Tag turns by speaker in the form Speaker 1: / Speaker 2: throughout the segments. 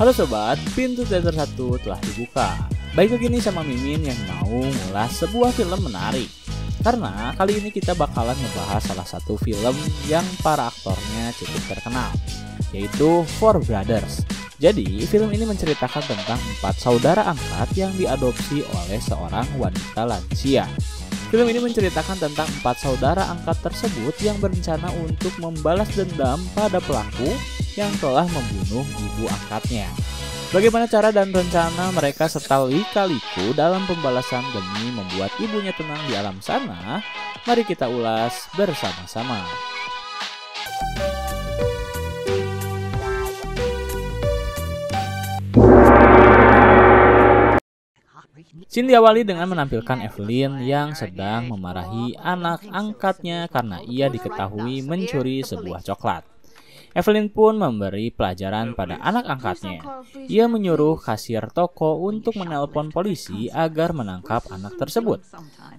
Speaker 1: Halo sobat, pintu teater 1 telah dibuka. Baik lagi nih sama Mimin yang mau ngulas sebuah film menarik. Karena kali ini kita bakalan ngebahas salah satu film yang para aktornya cukup terkenal, yaitu Four Brothers. Jadi, film ini menceritakan tentang 4 saudara angkat yang diadopsi oleh seorang wanita lansia. Film ini menceritakan tentang 4 saudara angkat tersebut yang berencana untuk membalas dendam pada pelaku yang telah membunuh ibu angkatnya. Bagaimana cara dan rencana mereka serta lika-liku dalam pembalasan demi membuat ibunya tenang di alam sana? Mari kita ulas bersama-sama. Scene diawali dengan menampilkan Evelyn yang sedang memarahi anak angkatnya karena ia diketahui mencuri sebuah coklat. Evelyn pun memberi pelajaran pada anak angkatnya. Ia menyuruh kasir toko untuk menelpon polisi agar menangkap anak tersebut.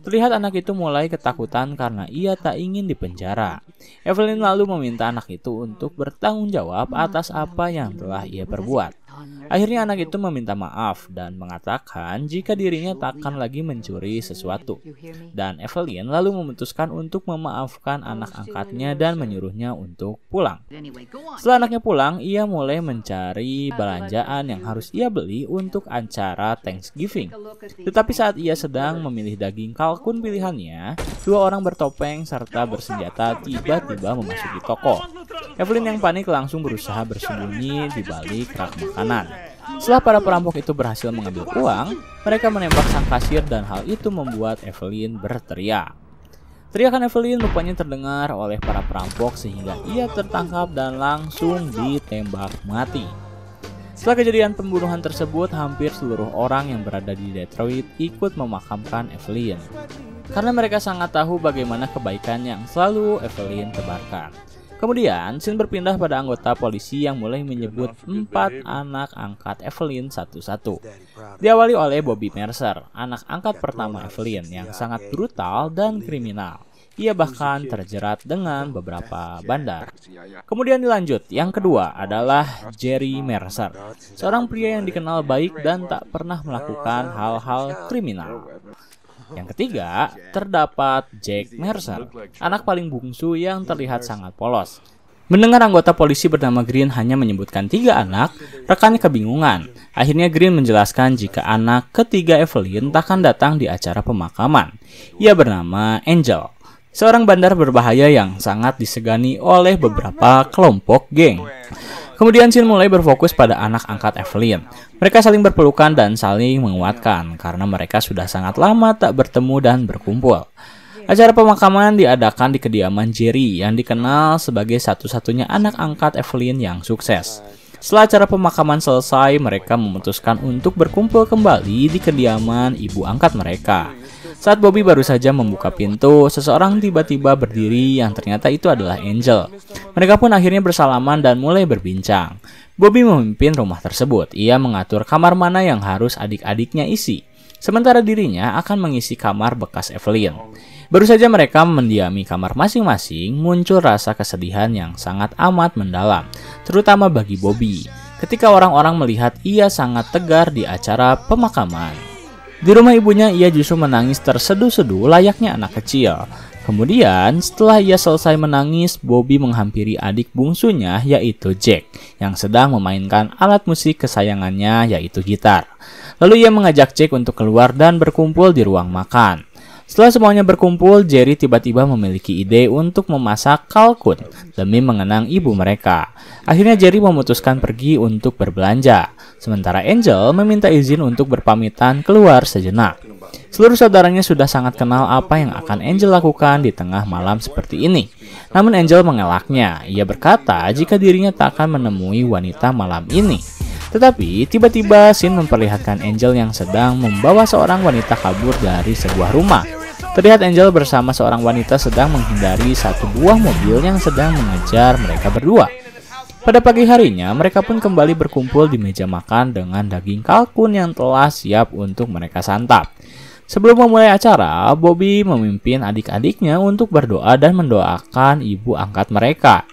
Speaker 1: Terlihat anak itu mulai ketakutan karena ia tak ingin dipenjara. Evelyn lalu meminta anak itu untuk bertanggung jawab atas apa yang telah ia perbuat. Akhirnya anak itu meminta maaf dan mengatakan jika dirinya takkan lagi mencuri sesuatu. Dan Evelyn lalu memutuskan untuk memaafkan anak angkatnya dan menyuruhnya untuk pulang. Setelah anaknya pulang, ia mulai mencari belanjaan yang harus ia beli untuk acara Thanksgiving. Tetapi saat ia sedang memilih daging kalkun pilihannya, 2 orang bertopeng serta bersenjata tiba-tiba memasuki toko. Evelyn yang panik langsung berusaha bersembunyi di balik rak makanan. Setelah para perampok itu berhasil mengambil uang, mereka menembak sang kasir dan hal itu membuat Evelyn berteriak. Teriakan Evelyn rupanya terdengar oleh para perampok sehingga ia tertangkap dan langsung ditembak mati. Setelah kejadian pembunuhan tersebut, hampir seluruh orang yang berada di Detroit ikut memakamkan Evelyn. Karena mereka sangat tahu bagaimana kebaikan yang selalu Evelyn tebarkan. Kemudian, scene berpindah pada anggota polisi yang mulai menyebut 4 anak angkat Evelyn satu-satu. Diawali oleh Bobby Mercer, anak angkat pertama Evelyn yang sangat brutal dan kriminal. Ia bahkan terjerat dengan beberapa bandar. Kemudian dilanjut, yang kedua adalah Jerry Mercer, seorang pria yang dikenal baik dan tak pernah melakukan hal-hal kriminal. Yang ketiga, terdapat Jack Mercer, anak paling bungsu yang terlihat sangat polos. Mendengar anggota polisi bernama Green hanya menyebutkan 3 anak, rekannya kebingungan. Akhirnya Green menjelaskan jika anak ketiga Evelyn takkan datang di acara pemakaman. Ia bernama Angel, seorang bandar berbahaya yang sangat disegani oleh beberapa kelompok geng. Kemudian scene mulai berfokus pada anak angkat Evelyn. Mereka saling berpelukan dan saling menguatkan karena mereka sudah sangat lama tak bertemu dan berkumpul. Acara pemakaman diadakan di kediaman Jerry yang dikenal sebagai satu-satunya anak angkat Evelyn yang sukses. Setelah acara pemakaman selesai, mereka memutuskan untuk berkumpul kembali di kediaman ibu angkat mereka. Saat Bobby baru saja membuka pintu, seseorang tiba-tiba berdiri yang ternyata itu adalah Angel. Mereka pun akhirnya bersalaman dan mulai berbincang. Bobby memimpin rumah tersebut. Ia mengatur kamar mana yang harus adik-adiknya isi. Sementara dirinya akan mengisi kamar bekas Evelyn. Baru saja mereka mendiami kamar masing-masing, muncul rasa kesedihan yang sangat amat mendalam, terutama bagi Bobby, ketika orang-orang melihat ia sangat tegar di acara pemakaman. Di rumah ibunya, ia justru menangis terseduh-seduh layaknya anak kecil. Kemudian, setelah ia selesai menangis, Bobby menghampiri adik bungsunya yaitu Jack, yang sedang memainkan alat musik kesayangannya yaitu gitar. Lalu ia mengajak Jack untuk keluar dan berkumpul di ruang makan. Setelah semuanya berkumpul, Jerry tiba-tiba memiliki ide untuk memasak kalkun demi mengenang ibu mereka. Akhirnya Jerry memutuskan pergi untuk berbelanja, sementara Angel meminta izin untuk berpamitan keluar sejenak. Seluruh saudaranya sudah sangat kenal apa yang akan Angel lakukan di tengah malam seperti ini. Namun Angel mengelaknya. Ia berkata jika dirinya tak akan menemui wanita malam ini. Tetapi tiba-tiba scene memperlihatkan Angel yang sedang membawa seorang wanita kabur dari sebuah rumah. Terlihat Angel bersama seorang wanita sedang menghindari satu buah mobil yang sedang mengejar mereka berdua. Pada pagi harinya, mereka pun kembali berkumpul di meja makan dengan daging kalkun yang telah siap untuk mereka santap. Sebelum memulai acara, Bobby memimpin adik-adiknya untuk berdoa dan mendoakan ibu angkat mereka.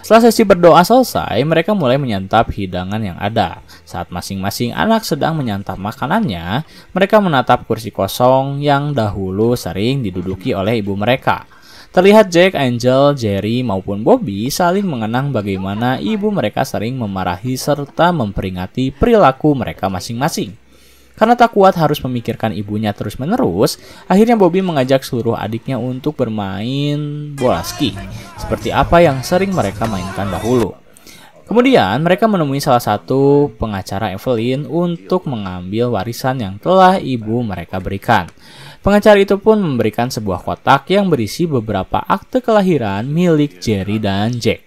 Speaker 1: Setelah sesi berdoa selesai, mereka mulai menyantap hidangan yang ada. Saat masing-masing anak sedang menyantap makanannya, mereka menatap kursi kosong yang dahulu sering diduduki oleh ibu mereka. Terlihat Jack, Angel, Jerry, maupun Bobby saling mengenang bagaimana ibu mereka sering memarahi serta memperingati perilaku mereka masing-masing. Karena tak kuat harus memikirkan ibunya terus-menerus, akhirnya Bobby mengajak seluruh adiknya untuk bermain bola ski, seperti apa yang sering mereka mainkan dahulu. Kemudian mereka menemui salah satu pengacara Evelyn untuk mengambil warisan yang telah ibu mereka berikan. Pengacara itu pun memberikan sebuah kotak yang berisi beberapa akte kelahiran milik Jerry dan Jack.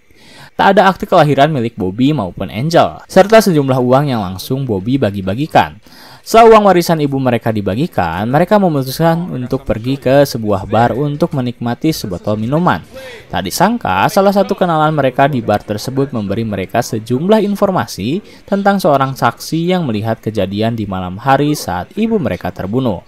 Speaker 1: Tak ada akte kelahiran milik Bobby maupun Angel, serta sejumlah uang yang langsung Bobby bagi-bagikan. Setelah uang warisan ibu mereka dibagikan, mereka memutuskan untuk pergi ke sebuah bar untuk menikmati sebotol minuman. Tak disangka, salah satu kenalan mereka di bar tersebut memberi mereka sejumlah informasi tentang seorang saksi yang melihat kejadian di malam hari saat ibu mereka terbunuh.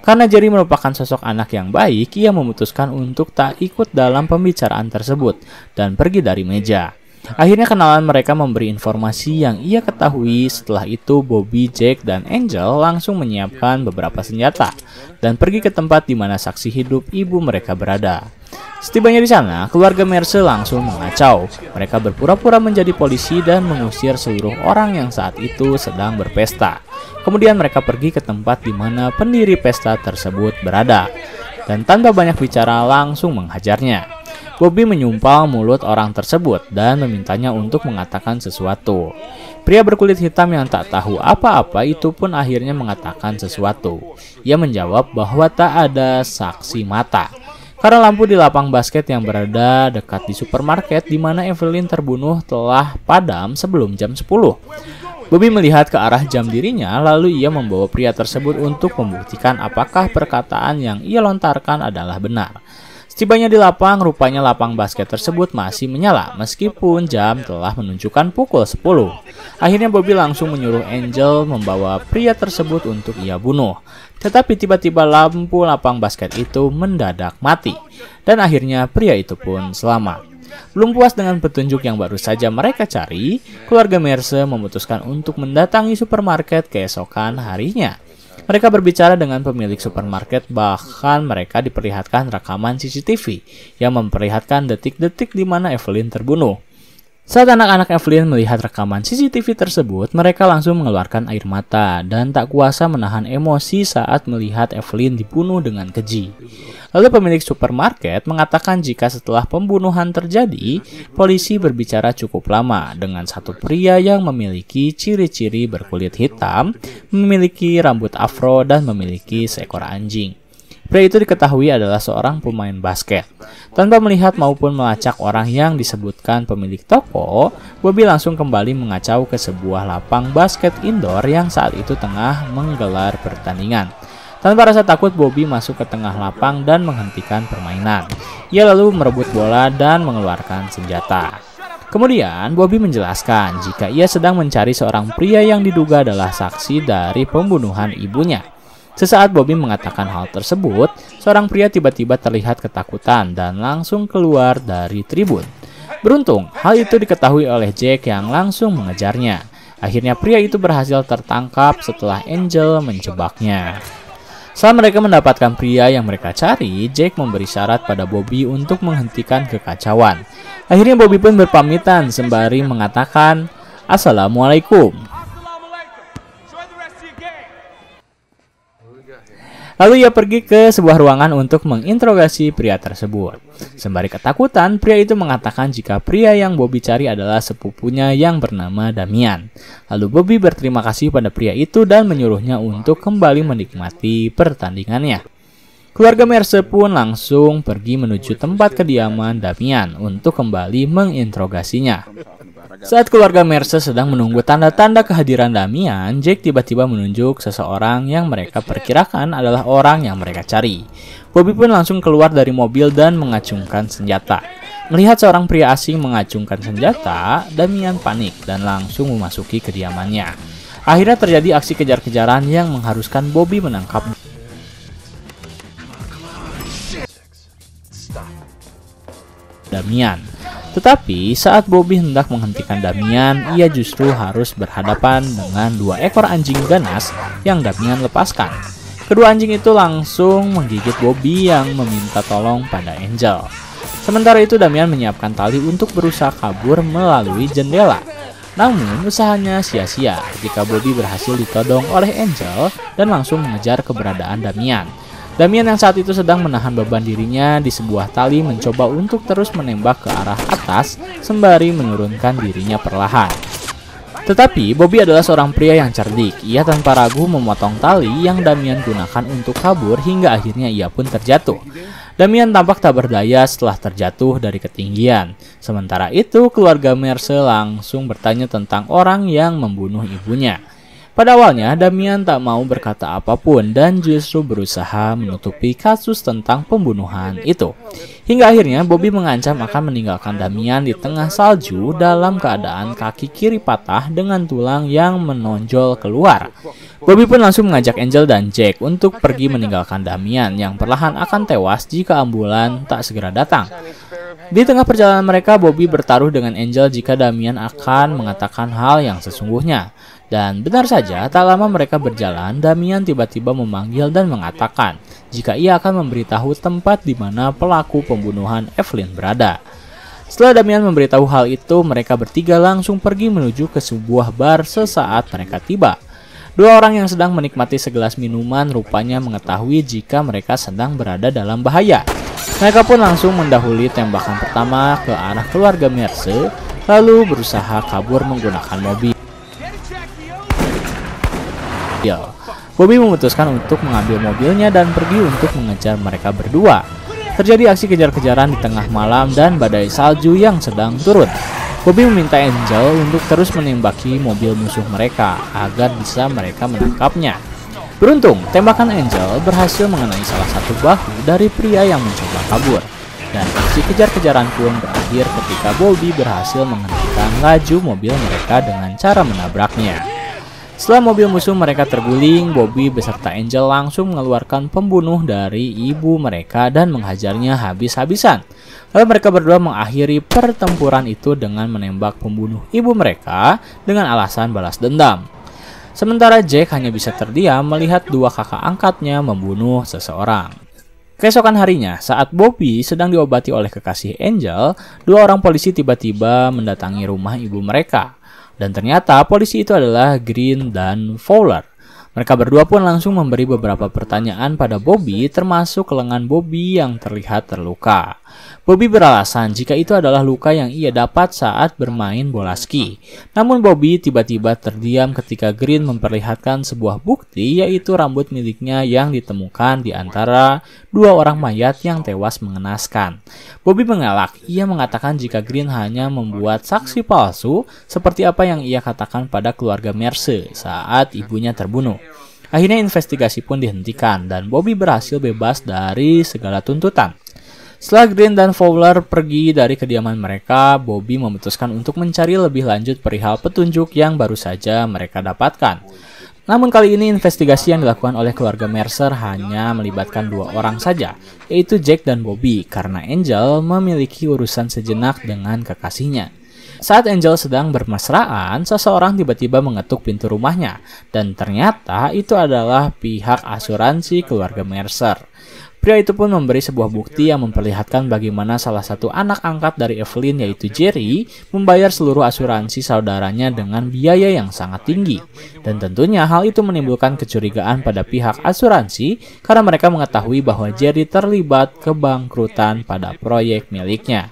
Speaker 1: Karena Jerry merupakan sosok anak yang baik, ia memutuskan untuk tak ikut dalam pembicaraan tersebut dan pergi dari meja. Akhirnya kenalan mereka memberi informasi yang ia ketahui. Setelah itu Bobby, Jack, dan Angel langsung menyiapkan beberapa senjata dan pergi ke tempat di mana saksi hidup ibu mereka berada. Setibanya di sana, keluarga Mercer langsung mengacau. Mereka berpura-pura menjadi polisi dan mengusir seluruh orang yang saat itu sedang berpesta. Kemudian mereka pergi ke tempat di mana pendiri pesta tersebut berada dan tanpa banyak bicara langsung menghajarnya. Bobby menyumpal mulut orang tersebut dan memintanya untuk mengatakan sesuatu. Pria berkulit hitam yang tak tahu apa-apa itu pun akhirnya mengatakan sesuatu. Ia menjawab bahwa tak ada saksi mata. Karena lampu di lapang basket yang berada dekat di supermarket di mana Evelyn terbunuh telah padam sebelum jam 10. Bobby melihat ke arah jam dirinya, lalu ia membawa pria tersebut untuk membuktikan apakah perkataan yang ia lontarkan adalah benar. Setibanya di lapang, rupanya lapang basket tersebut masih menyala meskipun jam telah menunjukkan pukul 10. Akhirnya Bobby langsung menyuruh Angel membawa pria tersebut untuk ia bunuh. Tetapi tiba-tiba lampu lapang basket itu mendadak mati dan akhirnya pria itu pun selamat. Belum puas dengan petunjuk yang baru saja mereka cari, keluarga Mercer memutuskan untuk mendatangi supermarket keesokan harinya. Mereka berbicara dengan pemilik supermarket, bahkan mereka diperlihatkan rekaman CCTV yang memperlihatkan detik-detik di mana Evelyn terbunuh. Saat anak-anak Evelyn melihat rekaman CCTV tersebut, mereka langsung mengeluarkan air mata dan tak kuasa menahan emosi saat melihat Evelyn dibunuh dengan keji. Lalu pemilik supermarket mengatakan jika setelah pembunuhan terjadi, polisi berbicara cukup lama dengan satu pria yang memiliki ciri-ciri berkulit hitam, memiliki rambut afro, dan memiliki seekor anjing. Pria itu diketahui adalah seorang pemain basket. Tanpa melihat maupun melacak orang yang disebutkan pemilik toko, Bobby langsung kembali mengacau ke sebuah lapang basket indoor yang saat itu tengah menggelar pertandingan. Tanpa rasa takut, Bobby masuk ke tengah lapang dan menghentikan permainan. Ia lalu merebut bola dan mengeluarkan senjata. Kemudian, Bobby menjelaskan jika ia sedang mencari seorang pria yang diduga adalah saksi dari pembunuhan ibunya. Sesaat Bobby mengatakan hal tersebut, seorang pria tiba-tiba terlihat ketakutan dan langsung keluar dari tribun. Beruntung, hal itu diketahui oleh Jack yang langsung mengejarnya. Akhirnya pria itu berhasil tertangkap setelah Angel menjebaknya. Setelah mereka mendapatkan pria yang mereka cari, Jack memberi syarat pada Bobby untuk menghentikan kekacauan. Akhirnya Bobby pun berpamitan sembari mengatakan, "Assalamualaikum." Lalu ia pergi ke sebuah ruangan untuk menginterogasi pria tersebut. Sembari ketakutan, pria itu mengatakan jika pria yang Bobby cari adalah sepupunya yang bernama Damian. Lalu Bobby berterima kasih pada pria itu dan menyuruhnya untuk kembali menikmati pertandingannya. Keluarga Mercer pun langsung pergi menuju tempat kediaman Damian untuk kembali menginterogasinya. Saat keluarga Mercer sedang menunggu tanda-tanda kehadiran Damian, Jack tiba-tiba menunjuk seseorang yang mereka perkirakan adalah orang yang mereka cari. Bobby pun langsung keluar dari mobil dan mengacungkan senjata. Melihat seorang pria asing mengacungkan senjata, Damian panik dan langsung memasuki kediamannya. Akhirnya terjadi aksi kejar-kejaran yang mengharuskan Bobby menangkap Damian. Tetapi saat Bobby hendak menghentikan Damian, ia justru harus berhadapan dengan 2 ekor anjing ganas yang Damian lepaskan. Kedua anjing itu langsung menggigit Bobby yang meminta tolong pada Angel. Sementara itu Damian menyiapkan tali untuk berusaha kabur melalui jendela. Namun usahanya sia-sia ketika Bobby berhasil ditodong oleh Angel dan langsung mengejar keberadaan Damian. Damian yang saat itu sedang menahan beban dirinya di sebuah tali mencoba untuk terus menembak ke arah atas sembari menurunkan dirinya perlahan. Tetapi Bobby adalah seorang pria yang cerdik. Ia tanpa ragu memotong tali yang Damian gunakan untuk kabur hingga akhirnya ia pun terjatuh. Damian tampak tak berdaya setelah terjatuh dari ketinggian. Sementara itu keluarga Merce langsung bertanya tentang orang yang membunuh ibunya. Pada awalnya, Damian tak mau berkata apapun dan justru berusaha menutupi kasus tentang pembunuhan itu. Hingga akhirnya Bobby mengancam akan meninggalkan Damian di tengah salju dalam keadaan kaki kiri patah dengan tulang yang menonjol keluar. Bobby pun langsung mengajak Angel dan Jack untuk pergi meninggalkan Damian yang perlahan akan tewas jika ambulan tak segera datang. Di tengah perjalanan mereka, Bobby bertaruh dengan Angel jika Damian akan mengatakan hal yang sesungguhnya. Dan benar saja, tak lama mereka berjalan, Damian tiba-tiba memanggil dan mengatakan jika ia akan memberitahu tempat di mana pelaku pembunuhan Evelyn berada. Setelah Damian memberitahu hal itu, mereka bertiga langsung pergi menuju ke sebuah bar sesaat mereka tiba. 2 orang yang sedang menikmati segelas minuman rupanya mengetahui jika mereka sedang berada dalam bahaya. Mereka pun langsung mendahului tembakan pertama ke arah keluarga Merce, lalu berusaha kabur menggunakan mobil. Bobby memutuskan untuk mengambil mobilnya dan pergi untuk mengejar mereka berdua. Terjadi aksi kejar-kejaran di tengah malam dan badai salju yang sedang turun. Bobby meminta Angel untuk terus menembaki mobil musuh mereka agar bisa mereka menangkapnya. Beruntung, tembakan Angel berhasil mengenai salah satu bahu dari pria yang mencoba kabur. Dan aksi kejar-kejaran pun berakhir ketika Bobby berhasil menghentikan laju mobil mereka dengan cara menabraknya. Setelah mobil musuh mereka terguling, Bobby beserta Angel langsung mengeluarkan pembunuh dari ibu mereka dan menghajarnya habis-habisan. Lalu mereka berdua mengakhiri pertempuran itu dengan menembak pembunuh ibu mereka dengan alasan balas dendam. Sementara Jack hanya bisa terdiam melihat 2 kakak angkatnya membunuh seseorang. Keesokan harinya, saat Bobby sedang diobati oleh kekasih Angel, 2 orang polisi tiba-tiba mendatangi rumah ibu mereka. Dan ternyata polisi itu adalah Green dan Fowler. Mereka berdua pun langsung memberi beberapa pertanyaan pada Bobby, termasuk lengan Bobby yang terlihat terluka. Bobby beralasan jika itu adalah luka yang ia dapat saat bermain bola ski. Namun Bobby tiba-tiba terdiam ketika Green memperlihatkan sebuah bukti, yaitu rambut miliknya yang ditemukan di antara 2 orang mayat yang tewas mengenaskan. Bobby mengelak. Ia mengatakan jika Green hanya membuat saksi palsu seperti apa yang ia katakan pada keluarga Merce saat ibunya terbunuh. Akhirnya investigasi pun dihentikan dan Bobby berhasil bebas dari segala tuntutan. Setelah Green dan Fowler pergi dari kediaman mereka, Bobby memutuskan untuk mencari lebih lanjut perihal petunjuk yang baru saja mereka dapatkan. Namun kali ini investigasi yang dilakukan oleh keluarga Mercer hanya melibatkan 2 orang saja, yaitu Jack dan Bobby, karena Angel memiliki urusan sejenak dengan kekasihnya. Saat Angel sedang bermesraan, seseorang tiba-tiba mengetuk pintu rumahnya, dan ternyata itu adalah pihak asuransi keluarga Mercer. Pria itu pun memberi sebuah bukti yang memperlihatkan bagaimana salah satu anak angkat dari Evelyn, yaitu Jerry, membayar seluruh asuransi saudaranya dengan biaya yang sangat tinggi. Dan tentunya hal itu menimbulkan kecurigaan pada pihak asuransi karena mereka mengetahui bahwa Jerry terlibat kebangkrutan pada proyek miliknya.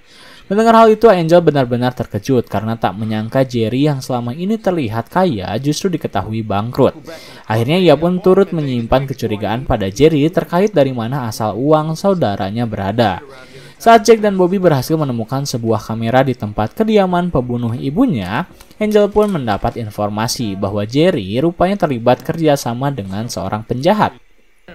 Speaker 1: Mendengar hal itu, Angel benar-benar terkejut karena tak menyangka Jerry yang selama ini terlihat kaya justru diketahui bangkrut. Akhirnya ia pun turut menyimpan kecurigaan pada Jerry terkait dari mana asal uang saudaranya berada. Saat Jack dan Bobby berhasil menemukan sebuah kamera di tempat kediaman pembunuh ibunya, Angel pun mendapat informasi bahwa Jerry rupanya terlibat kerjasama dengan seorang penjahat.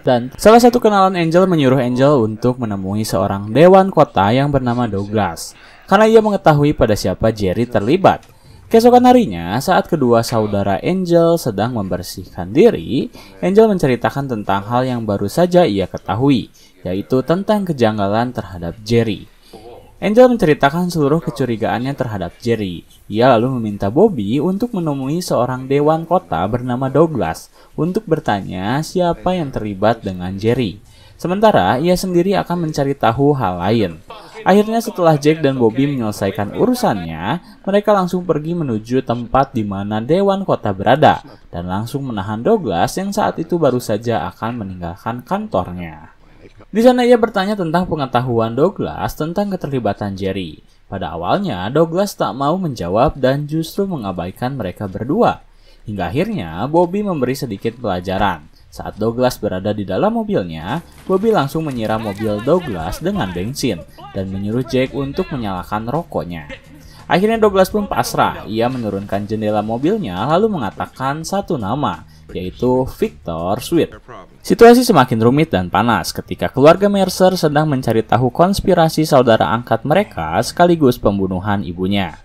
Speaker 1: Dan salah satu kenalan Angel menyuruh Angel untuk menemui seorang dewan kota yang bernama Douglas, karena ia mengetahui pada siapa Jerry terlibat. Keesokan harinya, saat kedua saudara Angel sedang membersihkan diri, Angel menceritakan tentang hal yang baru saja ia ketahui, yaitu tentang kejanggalan terhadap Jerry. Angel menceritakan seluruh kecurigaannya terhadap Jerry. Ia lalu meminta Bobby untuk menemui seorang dewan kota bernama Douglas untuk bertanya siapa yang terlibat dengan Jerry. Sementara ia sendiri akan mencari tahu hal lain. Akhirnya setelah Jack dan Bobby menyelesaikan urusannya, mereka langsung pergi menuju tempat di mana dewan kota berada dan langsung menahan Douglas yang saat itu baru saja akan meninggalkan kantornya. Di sana ia bertanya tentang pengetahuan Douglas tentang keterlibatan Jerry. Pada awalnya, Douglas tak mau menjawab dan justru mengabaikan mereka berdua. Hingga akhirnya, Bobby memberi sedikit pelajaran. Saat Douglas berada di dalam mobilnya, Bobby langsung menyiram mobil Douglas dengan bensin dan menyuruh Jack untuk menyalakan rokoknya. Akhirnya Douglas pun pasrah. Ia menurunkan jendela mobilnya lalu mengatakan satu nama, yaitu Victor Sweet. Situasi semakin rumit dan panas ketika keluarga Mercer sedang mencari tahu konspirasi saudara angkat mereka sekaligus pembunuhan ibunya.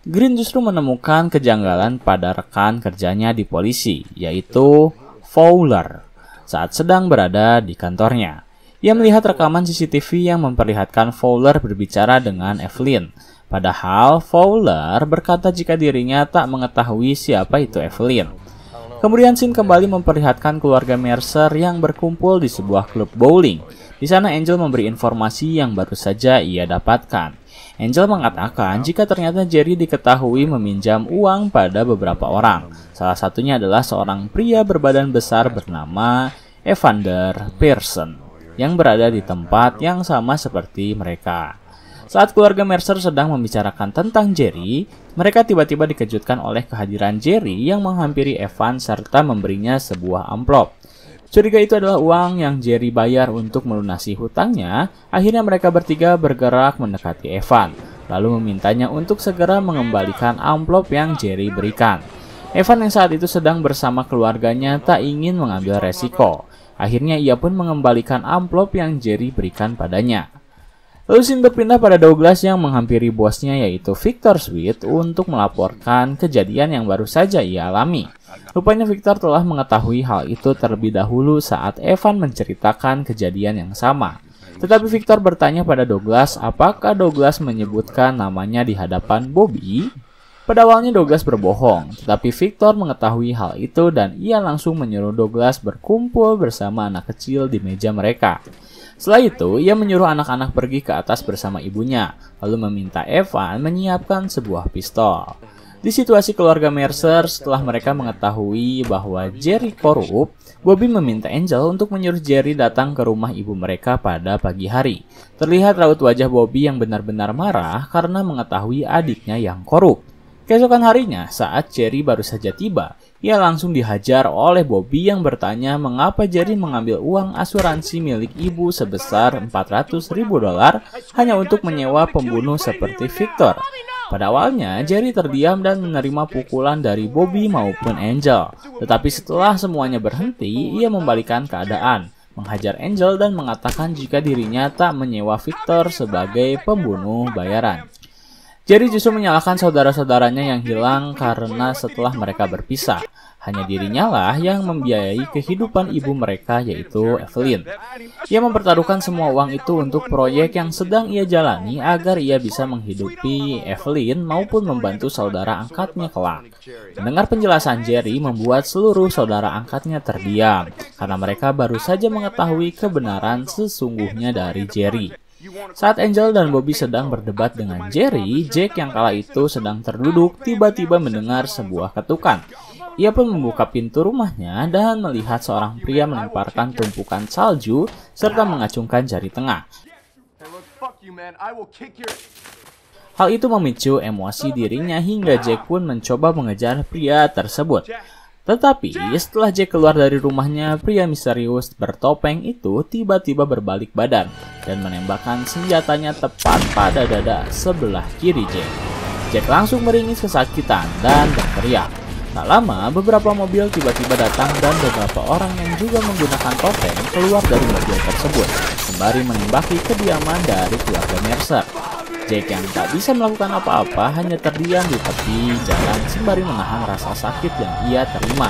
Speaker 1: Green justru menemukan kejanggalan pada rekan kerjanya di polisi, yaitu Fowler, saat sedang berada di kantornya. Ia melihat rekaman CCTV yang memperlihatkan Fowler berbicara dengan Evelyn. Padahal Fowler berkata jika dirinya tak mengetahui siapa itu Evelyn. Kemudian scene kembali memperlihatkan keluarga Mercer yang berkumpul di sebuah klub bowling. Di sana Angel memberi informasi yang baru saja ia dapatkan. Angel mengatakan jika ternyata Jerry diketahui meminjam uang pada beberapa orang. Salah satunya adalah seorang pria berbadan besar bernama Evander Pearson yang berada di tempat yang sama seperti mereka. Saat keluarga Mercer sedang membicarakan tentang Jerry, mereka tiba-tiba dikejutkan oleh kehadiran Jerry yang menghampiri Evan serta memberinya sebuah amplop. Curiga itu adalah uang yang Jerry bayar untuk melunasi hutangnya. Akhirnya mereka bertiga bergerak mendekati Evan, lalu memintanya untuk segera mengembalikan amplop yang Jerry berikan. Evan yang saat itu sedang bersama keluarganya tak ingin mengambil resiko. Akhirnya ia pun mengembalikan amplop yang Jerry berikan padanya. Lalu scene berpindah pada Douglas yang menghampiri bosnya yaitu Victor Sweet untuk melaporkan kejadian yang baru saja ia alami. Rupanya Victor telah mengetahui hal itu terlebih dahulu saat Evan menceritakan kejadian yang sama. Tetapi Victor bertanya pada Douglas apakah Douglas menyebutkan namanya di hadapan Bobby. Pada awalnya Douglas berbohong, tetapi Victor mengetahui hal itu dan ia langsung menyuruh Douglas berkumpul bersama anak kecil di meja mereka. Setelah itu, ia menyuruh anak-anak pergi ke atas bersama ibunya, lalu meminta Evan menyiapkan sebuah pistol. Di situasi keluarga Mercer, setelah mereka mengetahui bahwa Jerry korup, Bobby meminta Angel untuk menyuruh Jerry datang ke rumah ibu mereka pada pagi hari. Terlihat raut wajah Bobby yang benar-benar marah karena mengetahui adiknya yang korup. Keesokan harinya, saat Jerry baru saja tiba, ia langsung dihajar oleh Bobby yang bertanya mengapa Jerry mengambil uang asuransi milik ibu sebesar $400.000 hanya untuk menyewa pembunuh seperti Victor. Pada awalnya, Jerry terdiam dan menerima pukulan dari Bobby maupun Angel. Tetapi setelah semuanya berhenti, ia membalikan keadaan, menghajar Angel dan mengatakan jika dirinya tak menyewa Victor sebagai pembunuh bayaran. Jerry justru menyalahkan saudara-saudaranya yang hilang karena setelah mereka berpisah, hanya dirinya lah yang membiayai kehidupan ibu mereka yaitu Evelyn. Ia mempertaruhkan semua uang itu untuk proyek yang sedang ia jalani agar ia bisa menghidupi Evelyn maupun membantu saudara angkatnya kelak. Mendengar penjelasan Jerry membuat seluruh saudara angkatnya terdiam karena mereka baru saja mengetahui kebenaran sesungguhnya dari Jerry. Saat Angel dan Bobby sedang berdebat dengan Jerry, Jack yang kala itu sedang terduduk tiba-tiba mendengar sebuah ketukan. Ia pun membuka pintu rumahnya dan melihat seorang pria melemparkan tumpukan salju serta mengacungkan jari tengah. Hal itu memicu emosi dirinya hingga Jack pun mencoba mengejar pria tersebut. Tetapi setelah Jack keluar dari rumahnya, pria misterius bertopeng itu tiba-tiba berbalik badan dan menembakkan senjatanya tepat pada dada sebelah kiri Jack. Jack langsung meringis kesakitan dan berteriak. Tak lama, beberapa mobil tiba-tiba datang dan beberapa orang yang juga menggunakan topeng keluar dari mobil tersebut, sembari menembaki kediaman dari keluarga Mercer. Jack yang tak bisa melakukan apa-apa hanya terdiam di tepi jalan sembari menahan rasa sakit yang ia terima.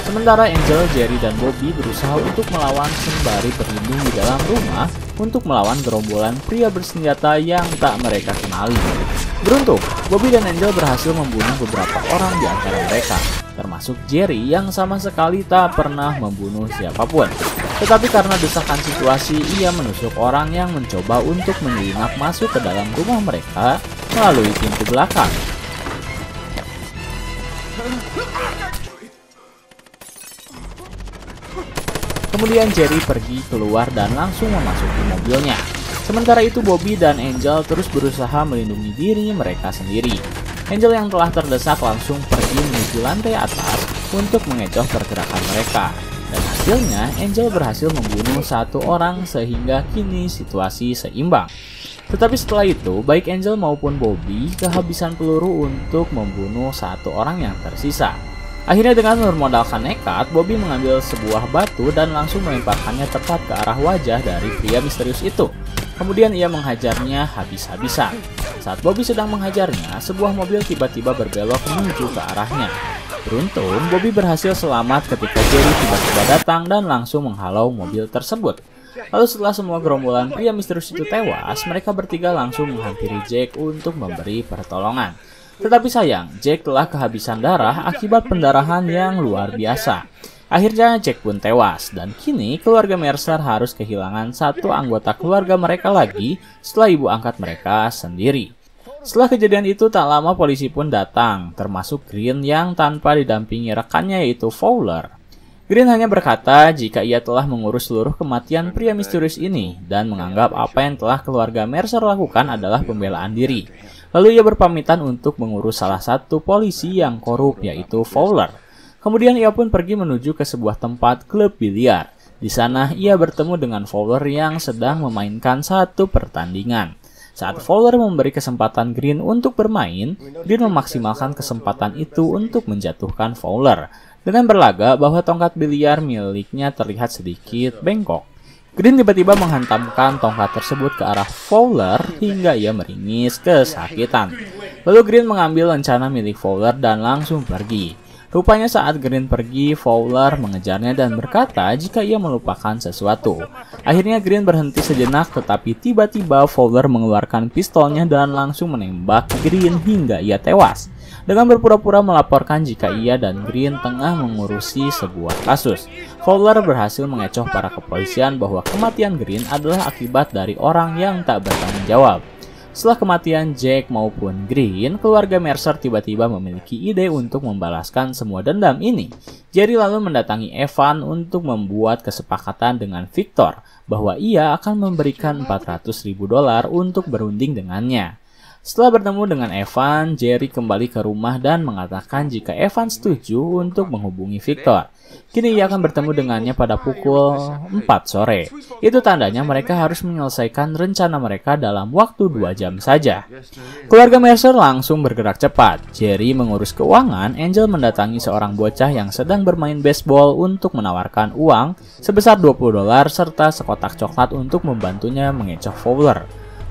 Speaker 1: Sementara Angel, Jerry, dan Bobby berusaha untuk melawan sembari berlindung di dalam rumah untuk melawan gerombolan pria bersenjata yang tak mereka kenali. Beruntung, Bobby dan Angel berhasil membunuh beberapa orang di antara mereka, termasuk Jerry yang sama sekali tak pernah membunuh siapapun. Tetapi karena desakan situasi, ia menusuk orang yang mencoba untuk menyelinap masuk ke dalam rumah mereka melalui pintu belakang. Kemudian Jerry pergi keluar dan langsung memasuki mobilnya. Sementara itu Bobby dan Angel terus berusaha melindungi diri mereka sendiri. Angel yang telah terdesak langsung pergi menuju lantai atas untuk mengecoh pergerakan mereka. Dan hasilnya Angel berhasil membunuh satu orang sehingga kini situasi seimbang. Tetapi setelah itu baik Angel maupun Bobby kehabisan peluru untuk membunuh satu orang yang tersisa. Akhirnya dengan bermodalkan nekat, Bobby mengambil sebuah batu dan langsung melemparkannya tepat ke arah wajah dari pria misterius itu. Kemudian ia menghajarnya habis-habisan. Saat Bobby sedang menghajarnya, sebuah mobil tiba-tiba berbelok menuju ke arahnya. Beruntung, Bobby berhasil selamat ketika Jerry tiba-tiba datang dan langsung menghalau mobil tersebut. Lalu setelah semua gerombolan pria misterius itu tewas, mereka bertiga langsung menghampiri Jack untuk memberi pertolongan. Tetapi sayang, Jack telah kehabisan darah akibat pendarahan yang luar biasa. Akhirnya Jack pun tewas, dan kini keluarga Mercer harus kehilangan satu anggota keluarga mereka lagi setelah ibu angkat mereka sendiri. Setelah kejadian itu tak lama polisi pun datang, termasuk Green yang tanpa didampingi rekannya yaitu Fowler. Green hanya berkata jika ia telah mengurus seluruh kematian pria misterius ini dan menganggap apa yang telah keluarga Mercer lakukan adalah pembelaan diri. Lalu ia berpamitan untuk mengurus salah satu polisi yang korup yaitu Fowler. Kemudian ia pun pergi menuju ke sebuah tempat klub biliar. Di sana ia bertemu dengan Fowler yang sedang memainkan satu pertandingan. Saat Fowler memberi kesempatan Green untuk bermain, Green memaksimalkan kesempatan itu untuk menjatuhkan Fowler dengan berlaga bahwa tongkat biliar miliknya terlihat sedikit bengkok. Green tiba-tiba menghantamkan tongkat tersebut ke arah Fowler hingga ia meringis kesakitan. Lalu Green mengambil lencana milik Fowler dan langsung pergi. Rupanya saat Green pergi, Fowler mengejarnya dan berkata jika ia melupakan sesuatu. Akhirnya Green berhenti sejenak, tetapi tiba-tiba Fowler mengeluarkan pistolnya dan langsung menembak Green hingga ia tewas. Dengan berpura-pura melaporkan jika ia dan Green tengah mengurusi sebuah kasus, Fowler berhasil mengecoh para kepolisian bahwa kematian Green adalah akibat dari orang yang tak bertanggung jawab. Setelah kematian Jack maupun Green, keluarga Mercer tiba-tiba memiliki ide untuk membalaskan semua dendam ini. Jerry lalu mendatangi Evan untuk membuat kesepakatan dengan Victor bahwa ia akan memberikan $400.000 untuk berunding dengannya. Setelah bertemu dengan Evan, Jerry kembali ke rumah dan mengatakan jika Evan setuju untuk menghubungi Victor. Kini ia akan bertemu dengannya pada pukul 4 sore. Itu tandanya mereka harus menyelesaikan rencana mereka dalam waktu 2 jam saja. Keluarga Mercer langsung bergerak cepat. Jerry mengurus keuangan, Angel mendatangi seorang bocah yang sedang bermain baseball untuk menawarkan uang sebesar $20 serta sekotak coklat untuk membantunya mengecoh Fowler.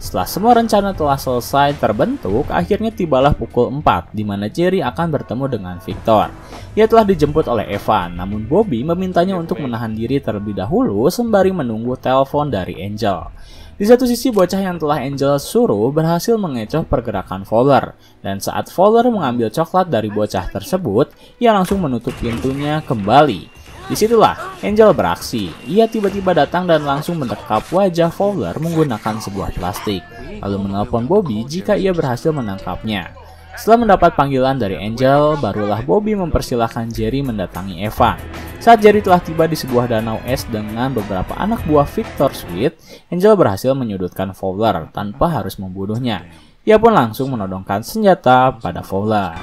Speaker 1: Setelah semua rencana telah selesai terbentuk, akhirnya tibalah pukul 4 di mana Jerry akan bertemu dengan Victor. Ia telah dijemput oleh Evan, namun Bobby memintanya untuk menahan diri terlebih dahulu sembari menunggu telepon dari Angel. Di satu sisi bocah yang telah Angel suruh berhasil mengecoh pergerakan Fowler, dan saat Fowler mengambil coklat dari bocah tersebut, ia langsung menutup pintunya kembali. Disitulah Angel beraksi. Ia tiba-tiba datang dan langsung mendekap wajah Fowler menggunakan sebuah plastik, lalu menelpon Bobby jika ia berhasil menangkapnya. Setelah mendapat panggilan dari Angel, barulah Bobby mempersilahkan Jerry mendatangi Evan. Saat Jerry telah tiba di sebuah danau es dengan beberapa anak buah Victor Sweet, Angel berhasil menyudutkan Fowler tanpa harus membunuhnya. Ia pun langsung menodongkan senjata pada Fowler.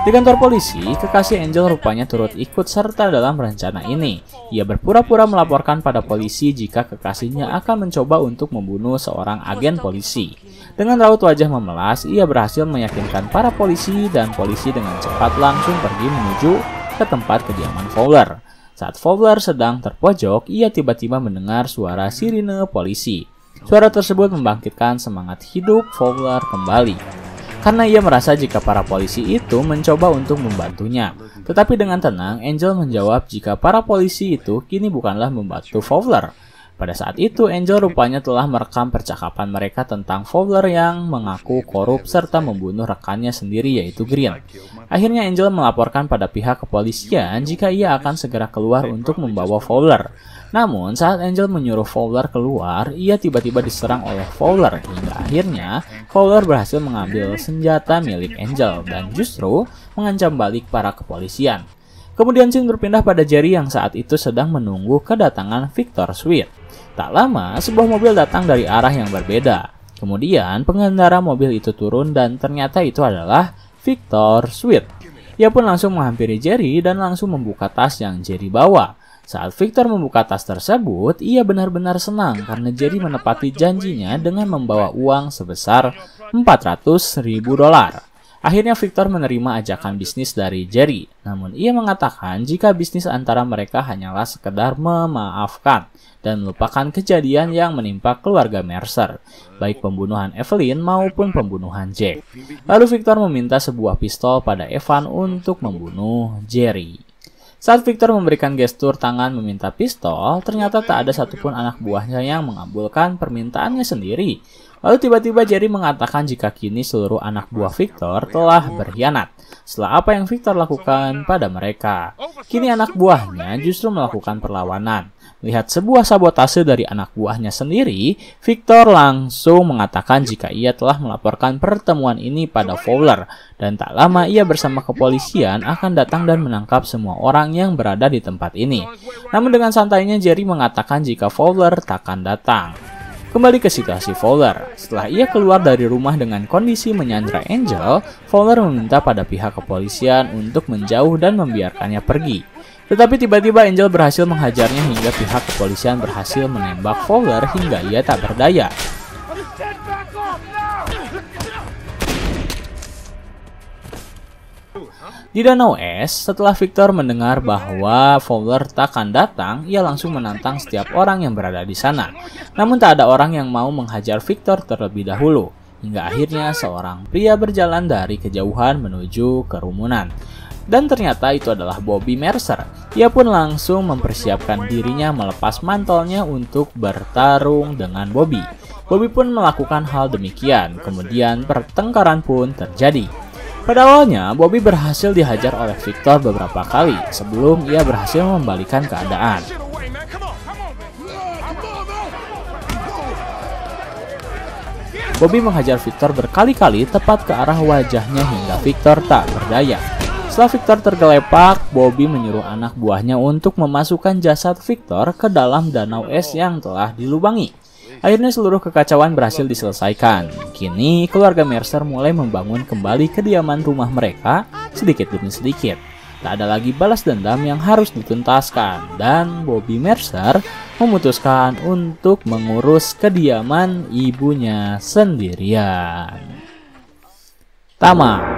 Speaker 1: Di kantor polisi, kekasih Angel rupanya turut ikut serta dalam rencana ini. Ia berpura-pura melaporkan pada polisi jika kekasihnya akan mencoba untuk membunuh seorang agen polisi. Dengan raut wajah memelas, ia berhasil meyakinkan para polisi dan polisi dengan cepat langsung pergi menuju ke tempat kediaman Fowler. Saat Fowler sedang terpojok, ia tiba-tiba mendengar suara sirine polisi. Suara tersebut membangkitkan semangat hidup Fowler kembali. karena ia merasa jika para polisi itu mencoba untuk membantunya. Tetapi dengan tenang, Angel menjawab jika para polisi itu kini bukanlah membantu Fowler. Pada saat itu, Angel rupanya telah merekam percakapan mereka tentang Fowler yang mengaku korup serta membunuh rekannya sendiri yaitu Green. Akhirnya Angel melaporkan pada pihak kepolisian jika ia akan segera keluar untuk membawa Fowler. Namun, saat Angel menyuruh Fowler keluar, ia tiba-tiba diserang oleh Fowler hingga akhirnya Fowler berhasil mengambil senjata milik Angel dan justru mengancam balik para kepolisian. Kemudian scene berpindah pada Jerry yang saat itu sedang menunggu kedatangan Victor Sweet. Tak lama, sebuah mobil datang dari arah yang berbeda. Kemudian, pengendara mobil itu turun dan ternyata itu adalah Victor Sweet. Ia pun langsung menghampiri Jerry dan langsung membuka tas yang Jerry bawa. Saat Victor membuka tas tersebut, ia benar-benar senang karena Jerry menepati janjinya dengan membawa uang sebesar $400.000. Akhirnya Victor menerima ajakan bisnis dari Jerry, namun ia mengatakan jika bisnis antara mereka hanyalah sekedar memaafkan dan melupakan kejadian yang menimpa keluarga Mercer, baik pembunuhan Evelyn maupun pembunuhan Jack. Lalu Victor meminta sebuah pistol pada Evan untuk membunuh Jerry. Saat Victor memberikan gestur tangan meminta pistol, ternyata tak ada satupun anak buahnya yang mengabulkan permintaannya sendiri. Lalu tiba-tiba Jerry mengatakan jika kini seluruh anak buah Victor telah berkhianat setelah apa yang Victor lakukan pada mereka. Kini anak buahnya justru melakukan perlawanan. Melihat sebuah sabotase dari anak buahnya sendiri, Victor langsung mengatakan jika ia telah melaporkan pertemuan ini pada Fowler dan tak lama ia bersama kepolisian akan datang dan menangkap semua orang yang berada di tempat ini. Namun dengan santainya Jerry mengatakan jika Fowler takkan datang. Kembali ke situasi Fowler. Setelah ia keluar dari rumah dengan kondisi menyandra Angel, Fowler meminta pada pihak kepolisian untuk menjauh dan membiarkannya pergi. Tetapi tiba-tiba Angel berhasil menghajarnya hingga pihak kepolisian berhasil menembak Fowler hingga ia tak berdaya. Di Danau Es, setelah Victor mendengar bahwa Fowler takkan datang, ia langsung menantang setiap orang yang berada di sana. Namun tak ada orang yang mau menghajar Victor terlebih dahulu, hingga akhirnya seorang pria berjalan dari kejauhan menuju kerumunan. Dan ternyata itu adalah Bobby Mercer. Ia pun langsung mempersiapkan dirinya melepas mantelnya untuk bertarung dengan Bobby. Bobby pun melakukan hal demikian, kemudian pertengkaran pun terjadi. Pada awalnya, Bobby berhasil dihajar oleh Victor beberapa kali sebelum ia berhasil membalikan keadaan. Bobby menghajar Victor berkali-kali tepat ke arah wajahnya hingga Victor tak berdaya. Setelah Victor tergelepak, Bobby menyuruh anak buahnya untuk memasukkan jasad Victor ke dalam danau es yang telah dilubangi. Akhirnya seluruh kekacauan berhasil diselesaikan. Kini keluarga Mercer mulai membangun kembali kediaman rumah mereka sedikit demi sedikit. Tak ada lagi balas dendam yang harus dituntaskan dan Bobby Mercer memutuskan untuk mengurus kediaman ibunya sendirian. Tamat.